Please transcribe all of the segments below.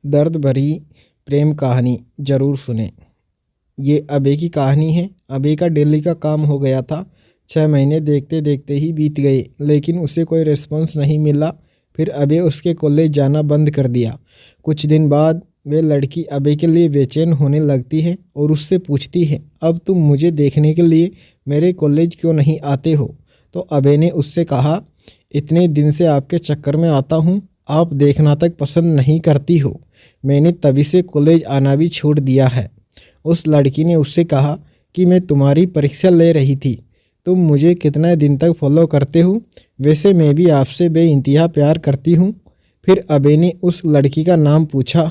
दर्द भरी प्रेम कहानी ज़रूर सुने। ये अबे की कहानी है। अबे का दिल्ली का काम हो गया था। 6 महीने देखते देखते ही बीत गए, लेकिन उसे कोई रिस्पॉन्स नहीं मिला। फिर अबे उसके कॉलेज जाना बंद कर दिया। कुछ दिन बाद वे लड़की अबे के लिए बेचैन होने लगती है और उससे पूछती है, अब तुम मुझे देखने के लिए मेरे कॉलेज क्यों नहीं आते हो? तो अबे ने उससे कहा, इतने दिन से आपके चक्कर में आता हूँ, आप देखना तक पसंद नहीं करती हो। मैंने तभी से कॉलेज आना भी छोड़ दिया है। उस लड़की ने उससे कहा कि मैं तुम्हारी परीक्षा ले रही थी, तुम मुझे कितने दिन तक फॉलो करते हो? वैसे मैं भी आपसे बेइंतहा प्यार करती हूँ। फिर अबे ने उस लड़की का नाम पूछा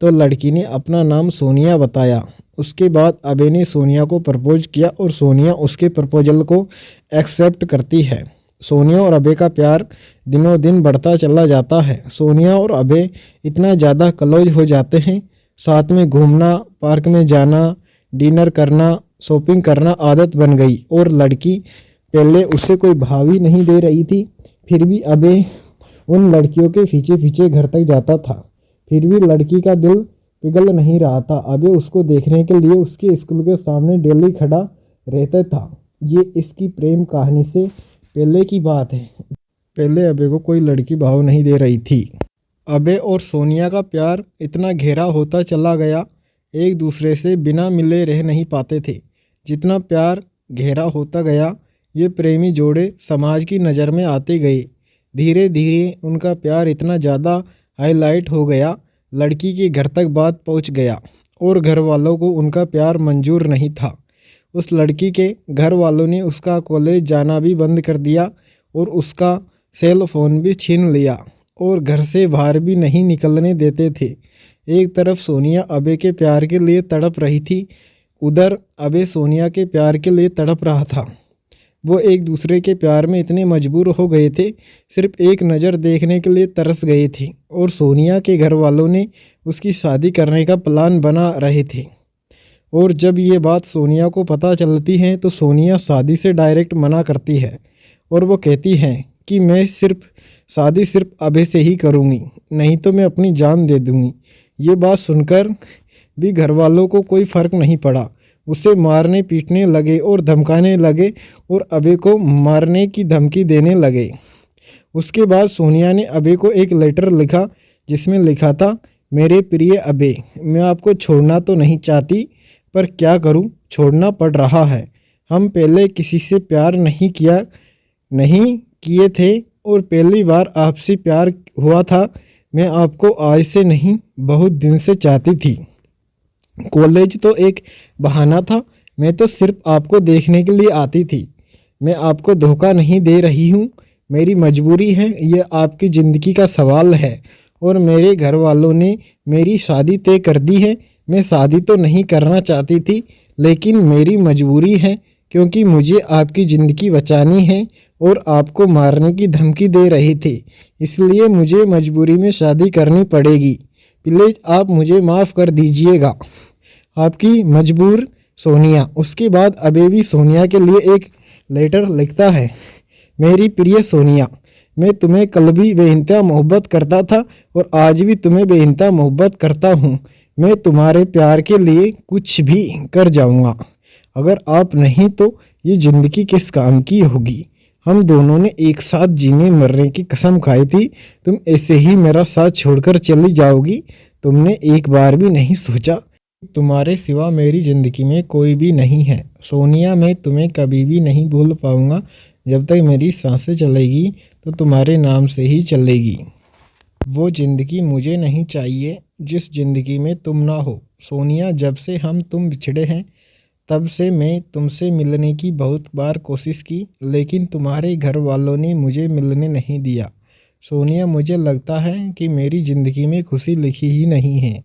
तो लड़की ने अपना नाम सोनिया बताया। उसके बाद अबे ने सोनिया को प्रपोज किया और सोनिया उसके प्रपोजल को एक्सेप्ट करती है। सोनिया और अबे का प्यार दिनों दिन बढ़ता चला जाता है। सोनिया और अबे इतना ज़्यादा क्लोज हो जाते हैं, साथ में घूमना, पार्क में जाना, डिनर करना, शॉपिंग करना आदत बन गई। और लड़की पहले उससे कोई भाव ही नहीं दे रही थी, फिर भी अबे उन लड़कियों के पीछे पीछे घर तक जाता था। फिर भी लड़की का दिल पिघल नहीं रहा था। अबे उसको देखने के लिए उसके स्कूल के सामने डेली खड़ा रहता था। ये इसकी प्रेम कहानी से पहले की बात है। पहले अबे को कोई लड़की भाव नहीं दे रही थी। अबे और सोनिया का प्यार इतना गहरा होता चला गया, एक दूसरे से बिना मिले रह नहीं पाते थे। जितना प्यार गहरा होता गया, ये प्रेमी जोड़े समाज की नज़र में आते गए। धीरे धीरे उनका प्यार इतना ज़्यादा हाईलाइट हो गया, लड़की के घर तक बात पहुंच गया और घर वालों को उनका प्यार मंजूर नहीं था। उस लड़की के घर वालों ने उसका कॉलेज जाना भी बंद कर दिया और उसका सेल फ़ोन भी छीन लिया और घर से बाहर भी नहीं निकलने देते थे। एक तरफ सोनिया अबे के प्यार के लिए तड़प रही थी, उधर अबे सोनिया के प्यार के लिए तड़प रहा था। वो एक दूसरे के प्यार में इतने मजबूर हो गए थे, सिर्फ एक नज़र देखने के लिए तरस गए थे। और सोनिया के घर वालों ने उसकी शादी करने का प्लान बना रहे थे। और जब ये बात सोनिया को पता चलती है तो सोनिया शादी से डायरेक्ट मना करती है और वो कहती है कि मैं शादी सिर्फ अबे से ही करूँगी, नहीं तो मैं अपनी जान दे दूँगी। ये बात सुनकर भी घर वालों को कोई फ़र्क नहीं पड़ा। उसे मारने पीटने लगे और धमकाने लगे और अबे को मारने की धमकी देने लगे। उसके बाद सोनिया ने अबे को एक लेटर लिखा जिसमें लिखा था, मेरे प्रिय अबे, मैं आपको छोड़ना तो नहीं चाहती, पर क्या करूं, छोड़ना पड़ रहा है। हम पहले किसी से प्यार नहीं किए थे और पहली बार आपसे प्यार हुआ था। मैं आपको आज से नहीं, बहुत दिन से चाहती थी। कॉलेज तो एक बहाना था, मैं तो सिर्फ आपको देखने के लिए आती थी। मैं आपको धोखा नहीं दे रही हूँ, मेरी मजबूरी है, ये आपकी ज़िंदगी का सवाल है और मेरे घर वालों ने मेरी शादी तय कर दी है। मैं शादी तो नहीं करना चाहती थी, लेकिन मेरी मजबूरी है क्योंकि मुझे आपकी ज़िंदगी बचानी है और आपको मारने की धमकी दे रहे थे, इसलिए मुझे मजबूरी में शादी करनी पड़ेगी। प्लीज़ आप मुझे माफ़ कर दीजिएगा। आपकी मजबूर सोनिया। उसके बाद अबे भी सोनिया के लिए एक लेटर लिखता है, मेरी प्रिय सोनिया, मैं तुम्हें कल भी बेइंतहा मोहब्बत करता था और आज भी तुम्हें बेइंतहा मोहब्बत करता हूँ। मैं तुम्हारे प्यार के लिए कुछ भी कर जाऊँगा। अगर आप नहीं तो ये ज़िंदगी किस काम की होगी? हम दोनों ने एक साथ जीने मरने की कसम खाई थी, तुम ऐसे ही मेरा साथ छोड़कर चली जाओगी? तुमने एक बार भी नहीं सोचा तुम्हारे सिवा मेरी ज़िंदगी में कोई भी नहीं है। सोनिया, मैं तुम्हें कभी भी नहीं भूल पाऊँगा। जब तक मेरी सांसें चलेगी तो तुम्हारे नाम से ही चलेगी। वो ज़िंदगी मुझे नहीं चाहिए जिस ज़िंदगी में तुम ना हो। सोनिया, जब से तुम बिछड़े हैं तब से मैं तुमसे मिलने की बहुत बार कोशिश की, लेकिन तुम्हारे घर वालों ने मुझे मिलने नहीं दिया। सोनिया, मुझे लगता है कि मेरी ज़िंदगी में खुशी लिखी ही नहीं है।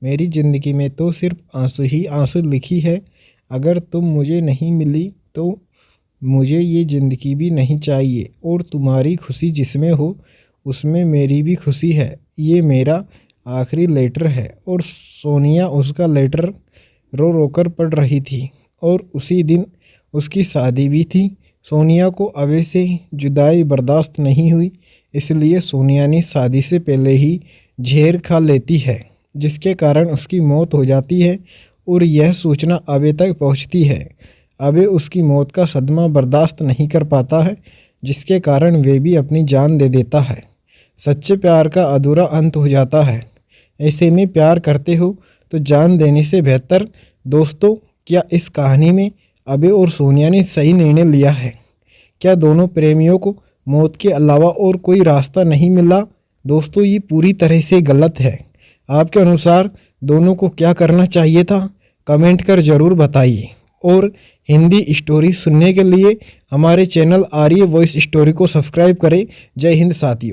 मेरी ज़िंदगी में तो सिर्फ आंसू ही आंसू लिखी है। अगर तुम मुझे नहीं मिली तो मुझे ये ज़िंदगी भी नहीं चाहिए और तुम्हारी खुशी जिसमें हो उसमें मेरी भी खुशी है। ये मेरा आखिरी लेटर है। और सोनिया उसका लेटर रो रो कर पढ़ रही थी और उसी दिन उसकी शादी भी थी। सोनिया को अबे से जुदाई बर्दाश्त नहीं हुई, इसलिए सोनिया ने शादी से पहले ही जहर खा लेती है, जिसके कारण उसकी मौत हो जाती है और यह सूचना अबे तक पहुंचती है। अबे उसकी मौत का सदमा बर्दाश्त नहीं कर पाता है, जिसके कारण वे भी अपनी जान दे देता है। सच्चे प्यार का अधूरा अंत हो जाता है। ऐसे में प्यार करते हो तो जान देने से बेहतर। दोस्तों, क्या इस कहानी में अबे और सोनिया ने सही निर्णय लिया है? क्या दोनों प्रेमियों को मौत के अलावा और कोई रास्ता नहीं मिला? दोस्तों, ये पूरी तरह से गलत है। आपके अनुसार दोनों को क्या करना चाहिए था? कमेंट कर ज़रूर बताइए। और हिंदी स्टोरी सुनने के लिए हमारे चैनल आर्य वॉइस स्टोरी को सब्सक्राइब करें। जय हिंद साथियों।